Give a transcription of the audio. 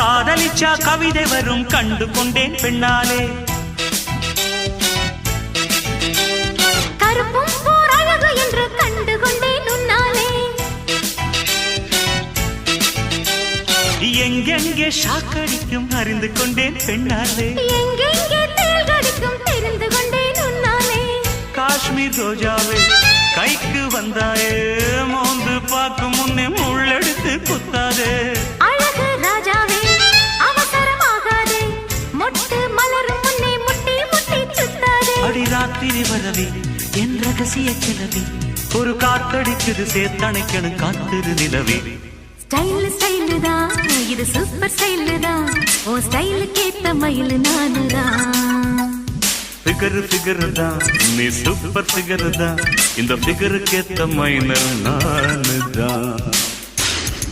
காதலிச்சா கவிதை வரும் கண்டு கொண்டேன் பெண்ணாலே. கருப்பும் போர் அழகு என்று கண்டு கொண்டேன் உன்னாலே. எங்கெங்கே ஷாக்கடிக்கும் அறிந்து கொண்டேன் பெண்ணாலே. எங்கெங்கே தேள் கடிக்கும் தெரிந்து கொண்டேன் உன்னாலே. காஷ்மீர் ரோஜாவே கைக்கு வந்தாயே, மோந்து பார்க்கும் முன்னே முள்ளெடுத்து குத்தாதே. அழகு ராஜாவே அவசரமாகாதே, மொட்டு மலரும் முன்னே முட்டி முட்டி சுத்தாதே. அடி ராத்திரி வரவே என் ரகசிய கிளவி, ஒரு காத்தடிக்குது சேர்த்தணைக்கணும் காத்திரு நிலவே. ஸ்டைல் ஸ்டைலு தான் இது சூப்பர் ஸ்டைலு தான், ஓ ஸ்டைலுக்கு ஏத்த மயில் நானுதான். ஃபிகர் ஃபிகர் தான் நீ சூப்பர் ஃபிகர் தான், இந்த ஃபிகருக்கு ஏத்த மைனர் நானு தான்.